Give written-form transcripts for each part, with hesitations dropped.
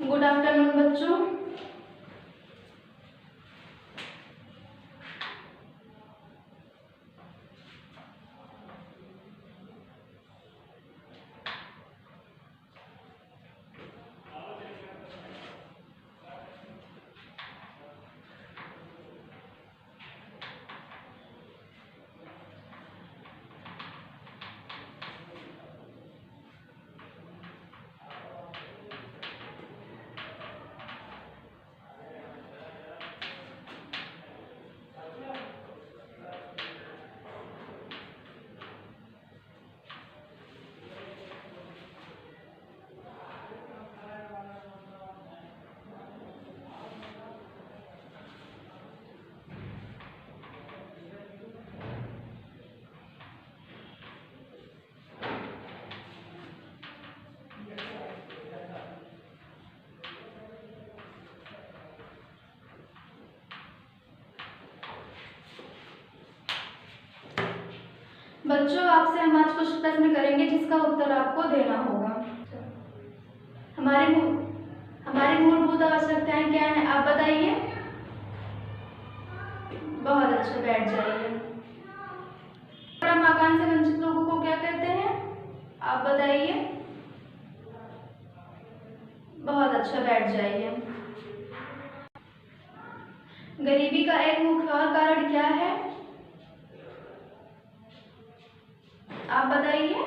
Good afternoon बच्चों। बच्चों आपसे हम आज कुछ प्रश्न करेंगे जिसका उत्तर आपको देना होगा। हमारी मूलभूत आवश्यकताएं क्या हैं आप बताइए। बहुत अच्छा, बैठ जाइए। बड़ा मकान से वंचित लोगों को क्या कहते हैं आप बताइए। बहुत अच्छा, बैठ जाइए। गरीबी का एक मुख्य और कारण क्या है आप बताइए।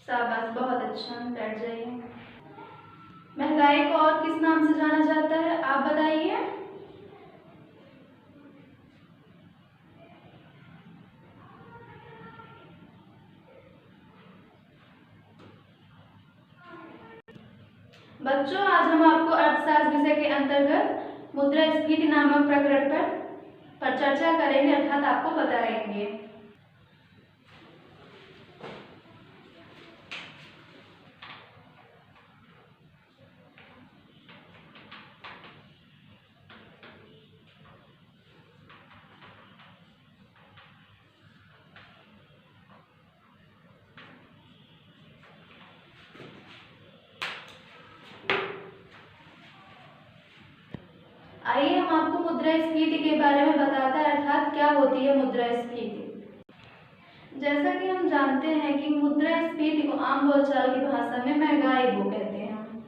शाबाश, बहुत अच्छा, बैठ जाइए। महंगाई को और किस नाम से जाना जाता है आप बताइए। बच्चों आज हम आपको अर्थशास्त्र विषय के अंतर्गत मुद्रास्फीति नामक प्रकरण पर चर्चा करेंगे, अर्थात आपको बताएंगे। आइए हम आपको मुद्रास्फीति के बारे में बताते हैं, अर्थात क्या होती है मुद्रास्फीति। जैसा कि हम जानते हैं कि मुद्रास्फीति को आम बोलचाल की भाषा में महंगाई वो कहते हैं।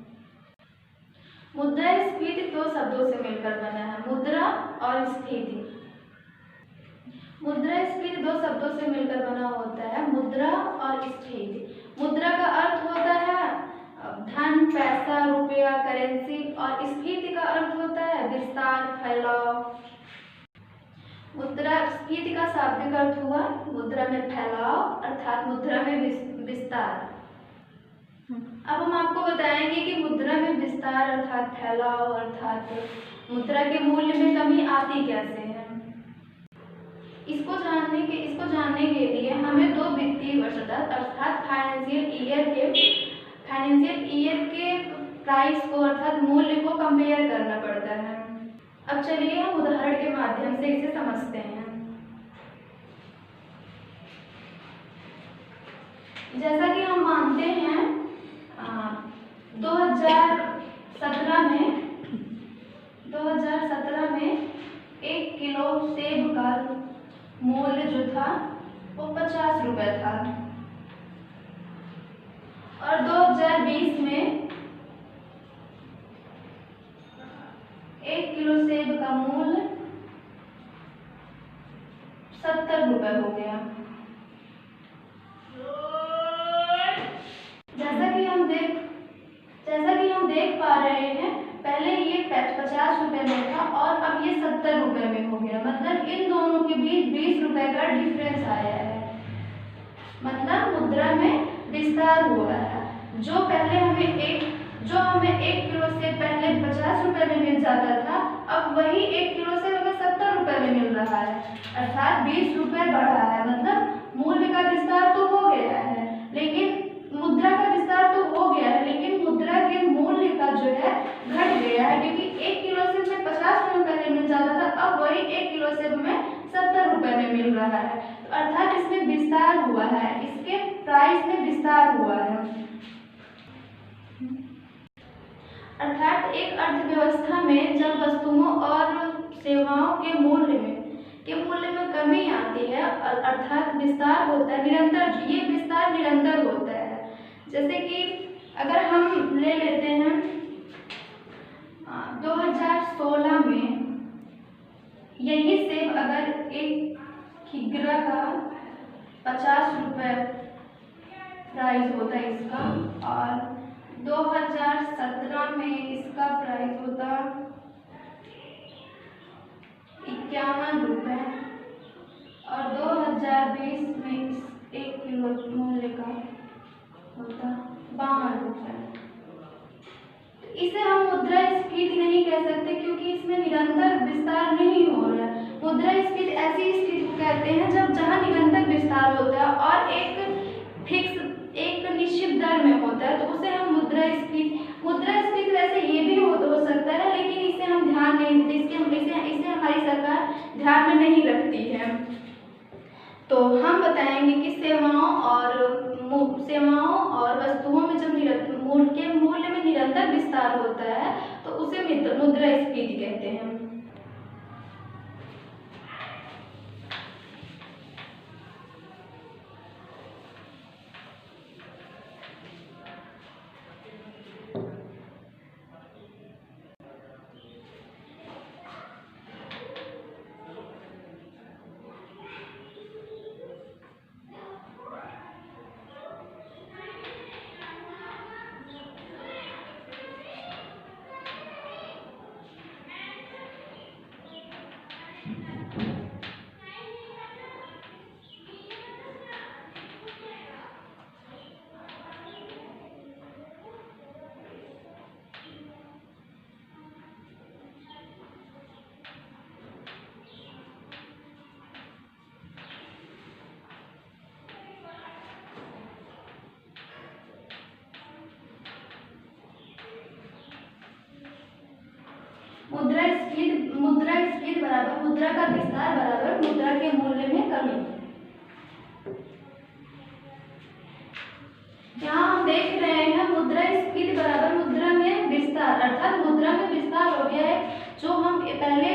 मुद्रास्फीति दो शब्दों से मिलकर बना है, मुद्रा और स्फीति। मुद्रास्फीति दो शब्दों से मिलकर बना होता है, मुद्रा और स्फीति। मुद्रा का अर्थ होता है धन, पैसा, रुपया, करेंसी, और स्फीति का अर्थ होता है विस्तार, फैलाव। मुद्रास्फीति का शाब्दिक अर्थ हुआ मुद्रा में फैलाव, अर्थात मुद्रा में विस्तार। अब हम आपको बताएंगे कि मुद्रा में विस्तार अर्थात फैलाव अर्थात मुद्रा के मूल्य में कमी आती कैसे है। इसको जानने के लिए हमें दो वित्तीय वर्ष अर्थात फाइनेंशियल ईयर के प्राइस को अर्थात मूल्य को कंपेयर करना पड़ता है। अब चलिए हम उदाहरण के माध्यम से इसे समझते हैं। जैसा कि हम मानते हैं 2017 में 1 किलो सेब का मूल्य जो था वो 50 रुपये था, और 2020 में 1 किलो सेब का मूल्य 70 रुपये हो गया। जैसा कि हम देख पा रहे हैं, पहले ये 50 रुपये में था और अब ये 70 रुपये में हो गया, मतलब इन दोनों के बीच 20 रुपये का डिफरेंस आया है, मतलब मुद्रा में विस्तार हुआ है। जो हमें 1 किलो से पहले 50 रुपये में मिल जाता था, अब वही 1 किलो से हमें 70 रुपये में मिल रहा है, अर्थात 20 रुपये बढ़ा है, मतलब मूल्य का विस्तार तो हो गया है, लेकिन मुद्रा का विस्तार तो हो गया है, लेकिन मुद्रा के मूल्य का जो है घट गया है, क्योंकि 1 किलो से हमें 50 रुपये पहले मिल जाता था, अब वही 1 किलो से हमें 70 रुपये में मिल रहा है, तो अर्थात इसमें विस्तार हुआ है, इसके प्राइस में विस्तार हुआ है। अर्थात एक अर्थव्यवस्था में जब वस्तुओं और सेवाओं के मूल्य में कमी आती है, अर्थात विस्तार होता है, निरंतर, ये विस्तार निरंतर होता है। जैसे कि अगर हम ले लेते हैं 2016 में यही सेब अगर एक किग्रा का 50 रुपये प्राइस होता है इसका, और 2017 में इसका प्राइस होता 51 रुपये, और 2020 में इस 1 किलो मूल्य का होता 52 रुपये। इसे हम मुद्रास्फीति नहीं कह सकते, क्योंकि इसमें निरंतर विस्तार नहीं हो रहा है। मुद्रास्फीति ऐसी स्थिति को कहते हैं जब जहाँ निरंतर विस्तार होता है और एक निश्चित दर में होता है, तो उसे हम मुद्रास्फीति वैसे ये भी हो सकता है, लेकिन इसे हम ध्यान नहीं देते, इसे हमारी सरकार ध्यान में नहीं रखती है। तो हम बताएंगे कि सेवाओं और वस्तुओं में जब मूल्य में निरंतर विस्तार होता है तो उसे मुद्रास्फीति कहते हैं। मुद्रास्फीति बराबर मुद्रा का विस्तार बराबर मुद्रा के मूल्य में कमी। यहाँ हम देख रहे हैं मुद्रास्फीति बराबर मुद्रा में विस्तार, अर्थात मुद्रा में विस्तार हो गया है। जो हम पहले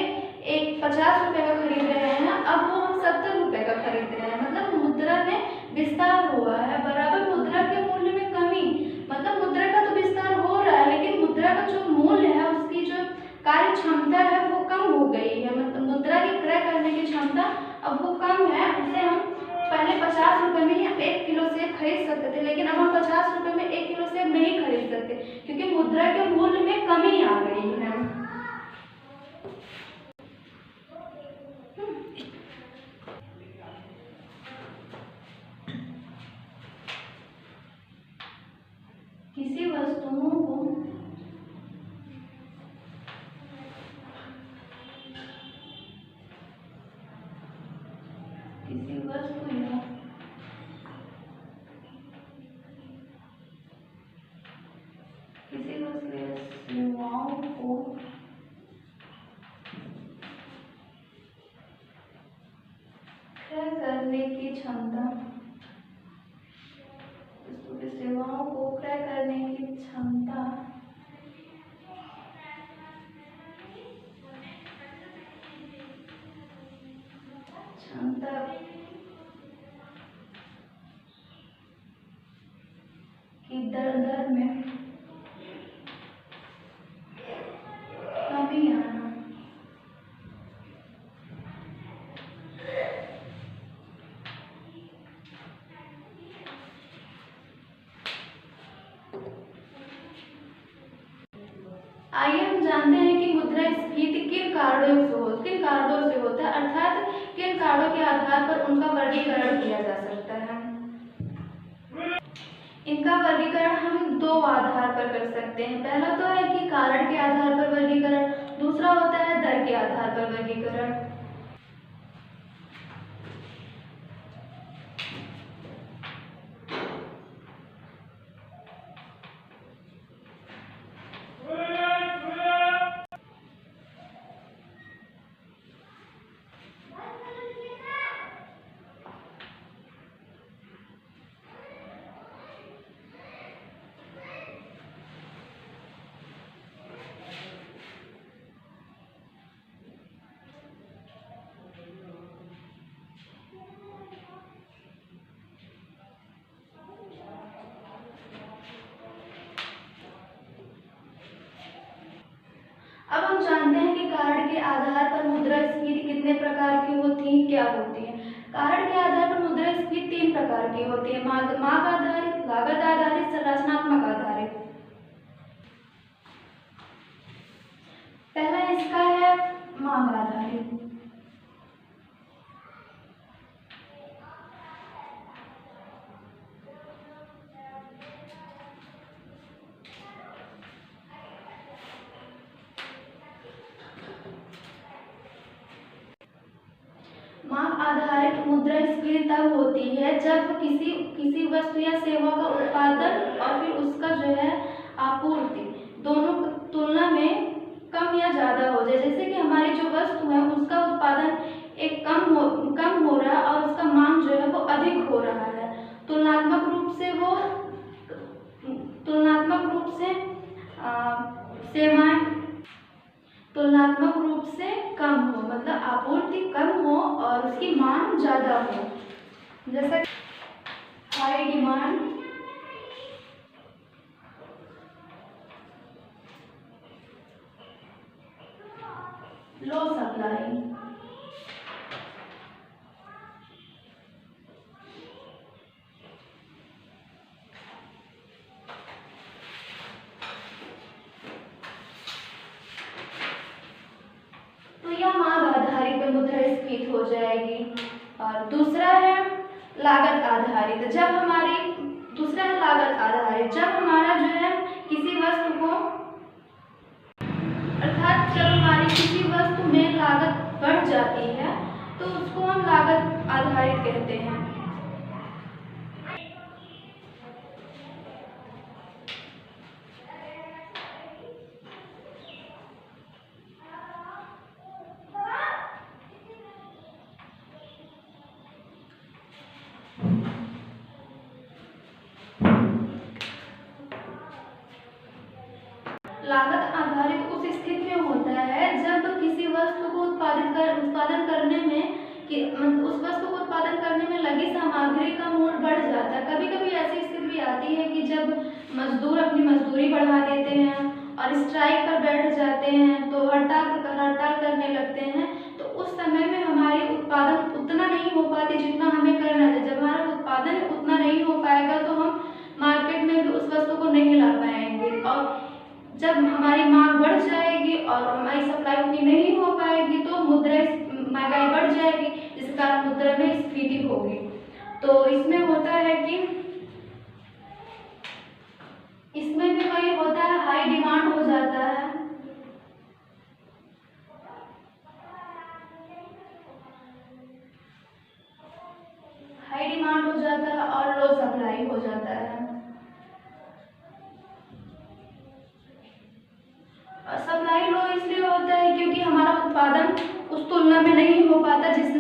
एक 50 रुपये का खरीद रहे हैं, अब वो हम 70 रुपये का खरीद रहे हैं, मतलब मुद्रा में विस्तार हुआ है, बराबर मुद्रा के मूल्य में कमी। मतलब मुद्रा का तो विस्तार हो रहा है, लेकिन मुद्रा का जो मूल्य है, उसकी जो कार्य क्षमता है वो कम हो गई है। मतलब मुद्रा की क्रय करने की क्षमता अब वो कम है। उसे हम पहले 50 रुपये में या 1 किलो सेब खरीद सकते थे, लेकिन अब हम 50 रुपये में 1 किलो सेब नहीं खरीद सकते, क्योंकि मुद्रा के मूल्य में कमी आ गई है। किसी वस्तुओं को सेवाओं को क्रय करने की क्षमता, सेवाओं को क्रय करने की क्षमता की दर में कमी आना। आइए हम जानते हैं कि मुद्रास्फीति किन कारणों से होता है, अर्थात किन कारणों के आधार पर उनका वर्गीकरण किया जा सकता है। इनका वर्गीकरण हम 2 आधार पर कर सकते हैं। पहला तो है कि कारण के आधार पर वर्गीकरण, दूसरा होता है दर के आधार पर वर्गीकरण। कार्ड के आधार पर मुद्रास्फीति कितने प्रकार की होती है, क्या होती है? कार्ड के आधार पर मुद्रास्फीति 3 प्रकार की होती है, मांग आधारित, लागत आधारित, संरचनात्मक आधारित। पहला इसका है मांग आधारित। मांग आधारित मुद्रास्फीति तब होती है जब किसी वस्तु या सेवा का उत्पादन और फिर उसका जो है आपूर्ति दोनों तुलना में कम या ज़्यादा हो जाए। जैसे कि हमारी जो वस्तु है उसका उत्पादन एक कम हो रहा है और उसका मांग जो है वो अधिक हो रहा है, तुलनात्मक रूप से कम हो, मतलब आपूर्ति कम हो और उसकी मांग ज़्यादा हो। जैसे हाई डिमांड, लो सप्लाई। तो यह मांग आधारित मुद्रास्फीति हो जाएगी। और दूसरा है लागत आधारित। जब हमारा जो है किसी वस्तु को, अर्थात जब हमारी किसी वस्तु में लागत बढ़ जाती है तो उसको हम लागत आधारित कहते हैं। लागत आधारित उस स्थिति में होता है जब किसी वस्तु को उत्पादन करने में उस वस्तु को उत्पादन करने में लगी सामग्री का मूल्य बढ़ जाता है। कभी कभी ऐसी स्थिति भी आती है कि जब मजदूर अपनी मजदूरी बढ़ा देते हैं और स्ट्राइक पर बैठ जाते हैं, तो हड़ताल करने लगते हैं, तो उस समय में हमारी उत्पादन उतना नहीं हो पाती जितना हमें करना है। जब हमारा उत्पादन उतना नहीं हो पाएगा तो हम मार्केट में भी उस वस्तु को नहीं ला पाएंगे, और जब हमारी मांग बढ़ जाएगी और हमारी सप्लाई उतनी नहीं हो पाएगी तो महंगाई बढ़ जाएगी, जिस कारण मुद्रा में स्फीति होगी। तो इसमें होता है कि इसमें भी वही होता है, हाई डिमांड हो जाता है, और लो सप्लाई हो जाता है। सप्लाई लो इसलिए होता है क्योंकि हमारा उत्पादन उस तुलना में नहीं हो पाता जिस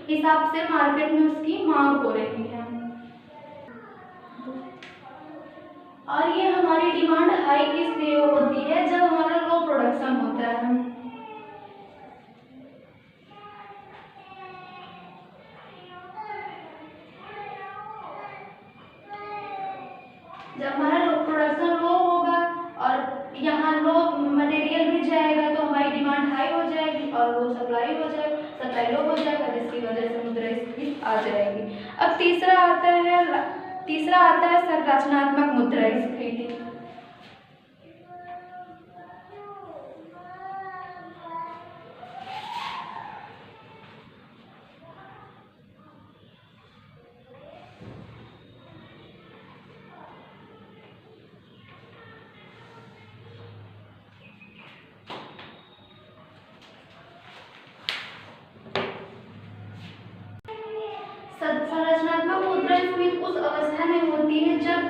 हिसाब से मार्केट में उसकी मांग हो रही है। और ये हमारी डिमांड हाई किस लिए होती है? जब हमारा लो प्रोडक्शन होता है। जब हमारा प्रोडक्शन लो होगा और यहाँ लो मटेरियल भी जाएगा तो हमारी डिमांड हाई हो जाएगी और लो सप्लाई हो जाएगा, जिसकी वजह से मुद्रास्फीति आ जाएगी। अब तीसरा आता है संरचनात्मक मुद्रास्फीति। संरचनात्मक मुद्रास्फीति उस अवस्था में होती है जब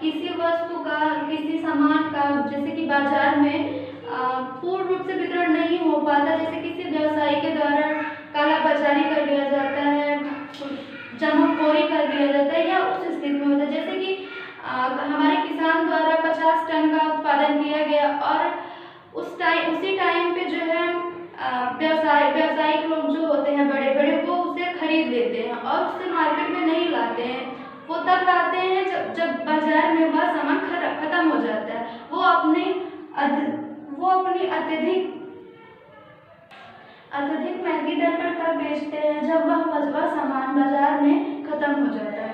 किसी वस्तु का, किसी सामान का, जैसे कि बाजार में पूर्ण रूप से वितरण नहीं हो पाता, जैसे किसी व्यवसायी के द्वारा कालाबाजारी कर लिया जाता है, जमाखोरी कर लिया जाता है, या उस स्थिति में होता है जैसे कि हमारे किसान द्वारा 50 टन का उत्पादन किया गया और उसी टाइम पे जो है व्यावसायिक लोग जो होते हैं बड़े बड़े, वो उसे खरीद लेते हैं और उसे मार्केट में नहीं लाते हैं। वो तब लाते हैं जब बाजार में वह सामान खत्म हो जाता है। वो अपनी अत्यधिक अत्यधिक महंगी दर पर तब बेचते हैं जब वह सामान बाजार में खत्म हो जाता है।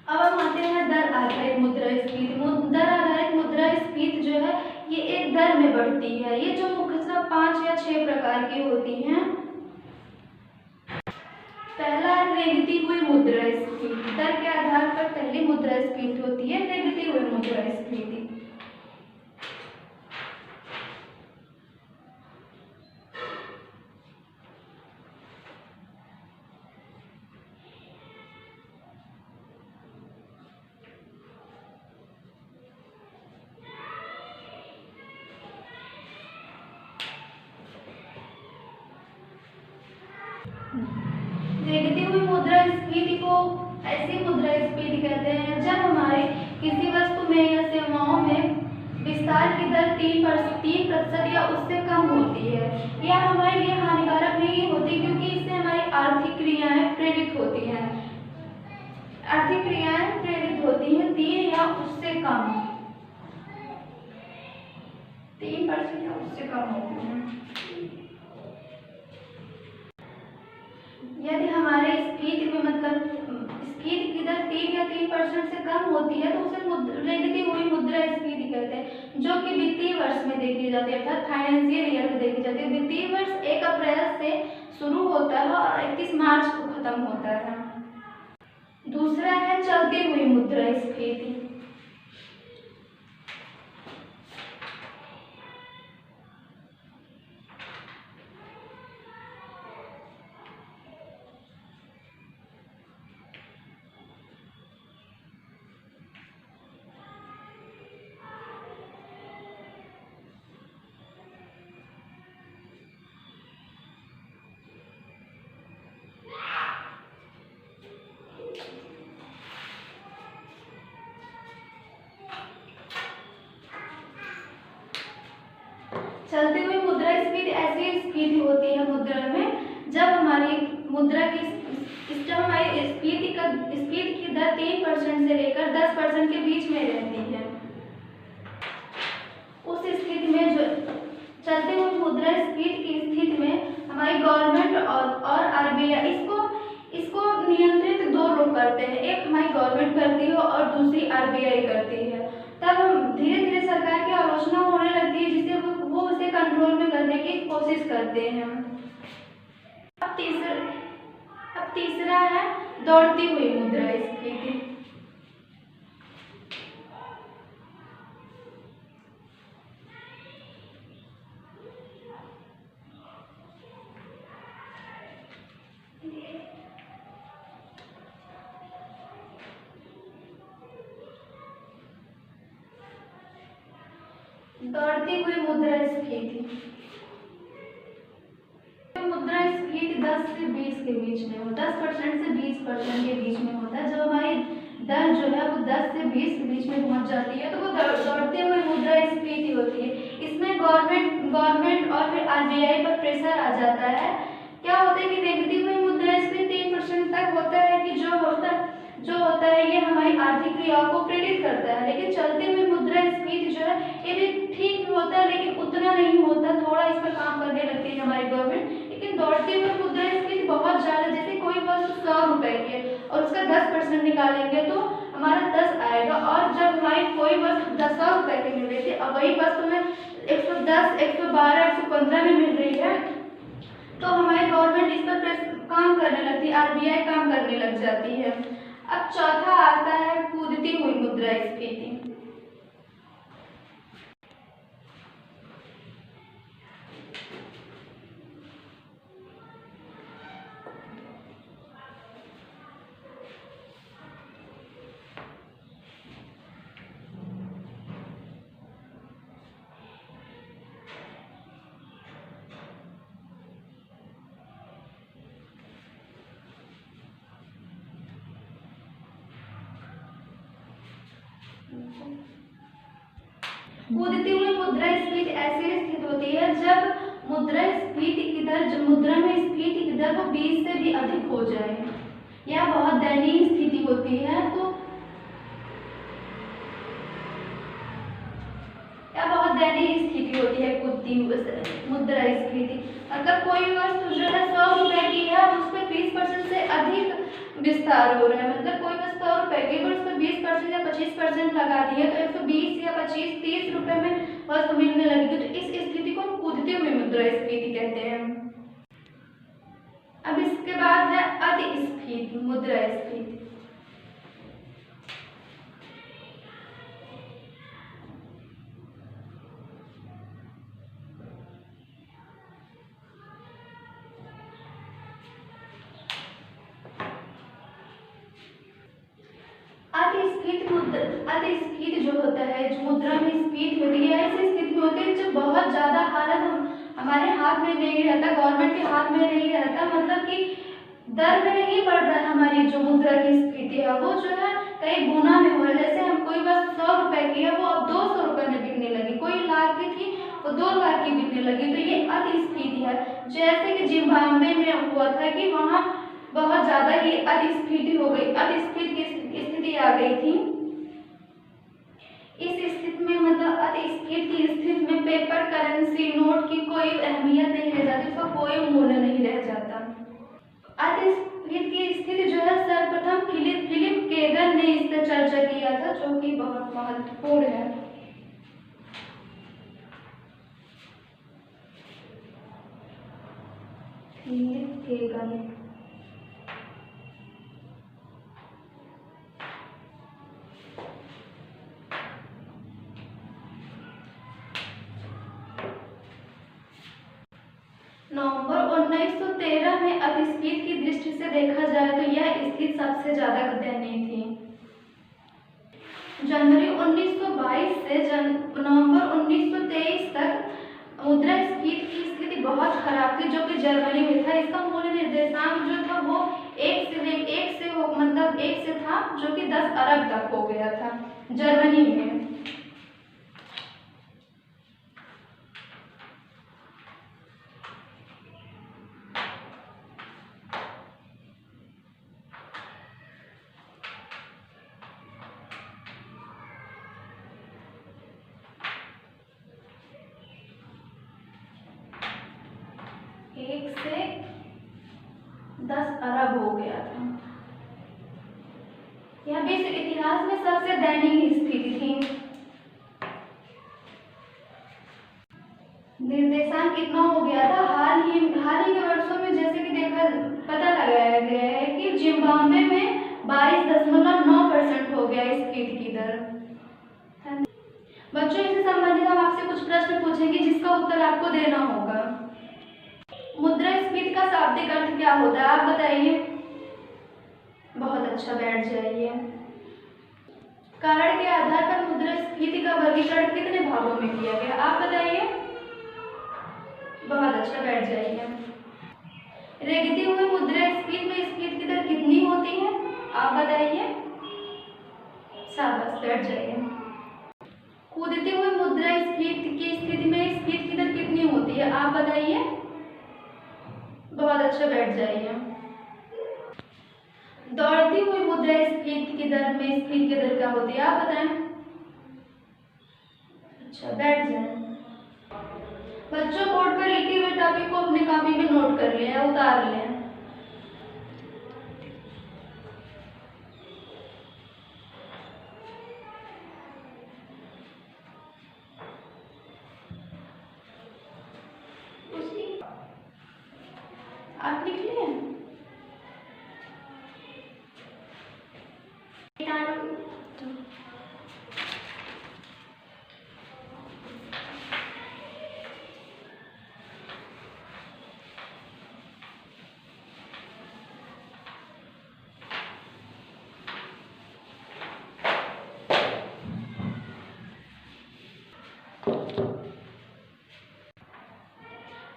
अब हम आते हैं दर आधारित मुद्रास्फीति। दर आधारित मुद्रास्फीति जो है ये एक दर में बढ़ती है। ये जो मुख्यतः 5 या 6 प्रकार की होती हैं। पहला रेंगती हुई मुद्रास्फीति। दर के आधार पर पहली मुद्रास्फीति होती है रेंगती हुई मुद्रास्फीति। रेंगती हुई मुद्रास्फीति को ऐसी मुद्रास्फीति कहते हैं जब हमारे किसी वस्तु में या सेवाओं में विस्तार की दर 3% या उससे कम होती है। यह हमारे लिए हानिकारक नहीं होती क्योंकि इससे हमारी आर्थिक क्रियाएं प्रेरित होती हैं। आर्थिक क्रियाएं प्रेरित होती हैं 3 या उससे कम, 3% या उससे कम होती हैं। यदि हमारे स्फीति में स्फीति की दर 3 या 3% से कम होती है तो उसे रेंगती हुई मुद्रास्फीति कहते हैं, जो कि वित्तीय वर्ष में देखी जाती है, अर्थात फाइनेंशियल ईयर में देखी जाती है। वित्तीय वर्ष 1 अप्रैल से शुरू होता है और 31 मार्च को खत्म होता है। दूसरा है चलती हुई मुद्रास्फीति। चलती हुई मुद्रास्फीति ऐसी स्फीति होती है मुद्रा में जब हमारी मुद्रा की स्फीति की दर 3% से लेकर 10% के बीच में रहती है। उस स्थिति में जो चलती हुई मुद्रास्फीति की स्थिति में हमारी गवर्नमेंट और आरबीआई इसको नियंत्रित 2 लोग करते हैं। एक हमारी गवर्नमेंट करती है और दूसरी आरबीआई करती है। तब हम धीरे धीरे सरकार की आलोचना होने लगती है जिससे वो उसे कंट्रोल में करने की कोशिश करते हैं। अब तीसरा है दौड़ती हुई मुद्रास्फीति। दौड़ती हुई मुद्रास्फीति 10 से 20 के बीच में हो, 10% से 20% के बीच में होता है। जब हमारी दर जो है वो 10 से 20 के बीच में पहुंच जाती है तो वो दौड़ती हुई मुद्रास्फीति होती है। इसमें गवर्नमेंट और फिर आरबीआई पर प्रेशर आ जाता है। क्या होता है कि रेंगती हुई मुद्रास्फीति 3% तक होता है कि जो होता है ये हमारी आर्थिक क्रियाओं को प्रेरित करता है। लेकिन चलती हुई मुद्रास्फीति जो है ये भी ठीक होता है लेकिन उतना नहीं होता, थोड़ा इस पर काम करने लगती है हमारी गवर्नमेंट। लेकिन दौड़ती हुई मुद्रास्फीति बहुत ज़्यादा, जैसे कोई वस्तु 100 रुपए की है और उसका 10% निकालेंगे तो हमारा 10 आएगा, और जब हमारी कोई वस्तु 100 रुपए की मिल रही थी अब वही वस्तु में 110, 112, 115 में मिल रही है तो हमारी गवर्नमेंट इस पर काम करने लगती है, आरबीआई काम करने लग जाती है। अब चौथा आता है कूदती हुई मुद्रास्फीति। कूदती हुई मुद्रास्फीति ऐसी स्थिति होती है जब मुद्रा में स्फीति की दर 20 से भी अधिक हो जाए। यह बहुत दयनीय स्थिति होती है। तो यह बहुत दयनीय स्थिति होती है कूदती मुद्रास्फीति। मतलब कोई वस्तु जो है 100 रुपए की है, उस पर 20% से अधिक विस्तार हो रहा है। मतलब कोई वस्तु 100 रुपए की, अगर उस पर 20% या 25% लगा दिए तो 120 या 25-30 रुपए में वस्तु मिलने लगेगी। तो इस स्थिति को कूदती हुई मुद्रास्फीति कहते हैं। अब इसके बाद है अतिस्फीति मुद्रास्फीति। अतिस्फीति जो होता है, जो मुद्रा में स्फीति होती है, ऐसी स्थिति में होती है जब बहुत ज्यादा हालत हमारे हाथ में नहीं रहता, गवर्नमेंट के हाथ में नहीं रहता, मतलब कि दर में नहीं बढ़ रहा है। हमारी जो मुद्रा की स्फीति है वो जो है कई गुना में हो रहा है। जैसे हम कोई वस्तु 100 रुपए की है, वो अब 200 रुपए में बिकने लगी। कोई लाख की थी, वो 2 लाख की बिकने लगी। तो ये अतिस्फीति है। जैसे कि जिम्बाब्वे में हुआ था कि वहाँ बहुत ज्यादा ही अतिस्फीति हो गई, अतिस्फीति की स्थिति आ गई थी। इस स्थिति में मतलब अतिस्फीति की स्थिति में पेपर करेंसी नोट की कोई अहमियत नहीं रह जाती, उसका कोई मूल्य नहीं रह जाता। अतिस्फीति की स्थिति जो है सर्वप्रथम फिलिप केगन ने इस पर चर्चा किया था, जो कि बहुत महत्वपूर्ण है। फिलिप केगन नवंबर 1913 में अतिस्फीति की दृष्टि से देखा जाए तो यह स्थिति सबसे ज्यादा दयनीय थी। जनवरी 1922 से नवंबर 1923 तक मुद्रास्फीति की स्थिति बहुत खराब थी, जो कि जर्मनी में था। इसका मूल्य निर्देशांक जो था वो 1 से था, जो कि 10 अरब तक हो गया था जर्मनी में। एक से 10 अरब हो गया था। यह विश्व इतिहास में सबसे दयनीय स्थिति थी। निर्देशांक कितना हो गया था? हाल ही के वर्षों में जैसे कि पता लगाया गया है कि जिम्बाब्वे में 22.9% हो गया स्फीति की दर। बच्चों, इससे संबंधित हम आपसे कुछ प्रश्न पूछेंगे जिसका उत्तर आपको देना होगा। मुद्रास्फीति का शाब्दिक अर्थ क्या होता है, आप बताइए। बहुत अच्छा, बैठ जाइए। कारण के आधार पर मुद्रास्फीति का वर्गीकरण कितने भागों में किया गया, आप बताइए। बहुत अच्छा, बैठ जाइए। रेंगती हुई मुद्रास्फीति में स्फीति की दर कितनी होती है, आप बताइए। शाबाश, बैठ जाइए। कूदती हुई मुद्रास्फीति की स्थिति में स्फीति की दर कितनी होती है, आप बताइए। बहुत अच्छा, बैठ जाइए। दौड़ती हुई मुद्रास्फीति की दर में स्फीति की दर क्या होती है, आप बताएं। अच्छा, बैठ जाएं। बच्चों, बोर्ड पर लिखे हुए टॉपिक को अपनी कॉपी में नोट कर लें, उतार लें। आप लिख लिए?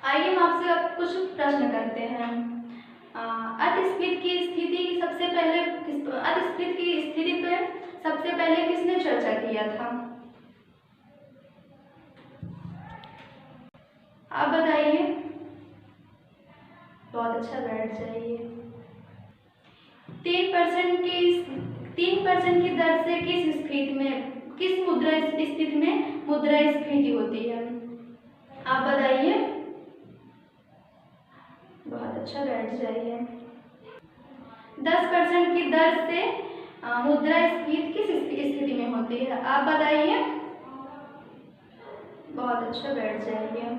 आइए हम आपसे अब कुछ प्रश्न करते हैं। अतिस्फीति की स्थिति पे सबसे पहले किसने चर्चा किया था, आप बताइए। बहुत अच्छा, बैठ जाइए। 3% की दर से किस मुद्रा मुद्रास्फीति होती है। आप बताइए। बहुत अच्छा, बैठ जाइए। 10% की दर से मुद्रास्फीति किस स्थिति में होती है? आप बताइए। बहुत अच्छा, बैठ जाइए।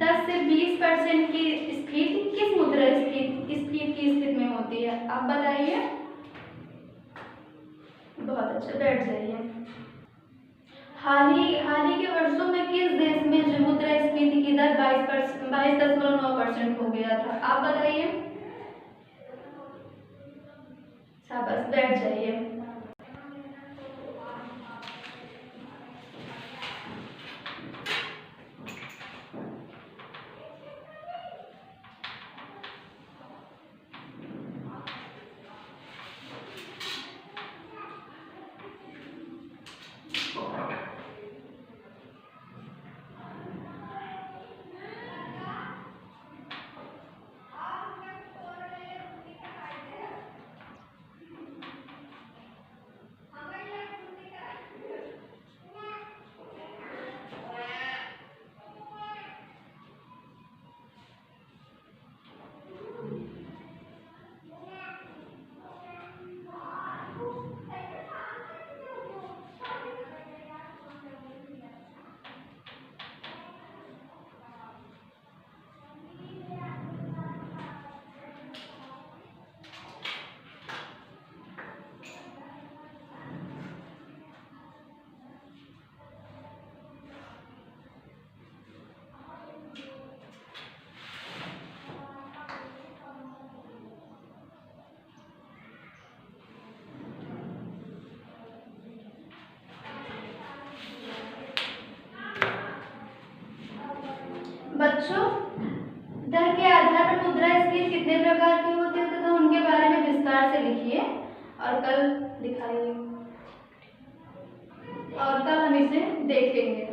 10 से 20% की स्फीति किस मुद्रास्फीति की स्थिति में होती है? आप बताइए। बहुत अच्छा, बैठ जाइए। हाल ही के वर्षों में किस देश में जो मुद्रास्फीति की दर 22.9% हो गया था? आप बताइए। शाबाश, बैठ जाइए। बच्चों, दर के आधार पर मुद्रास्फीति कितने प्रकार के होते हैं तथा उनके बारे में विस्तार से लिखिए और कल दिखाइए और कल हम इसे देखेंगे।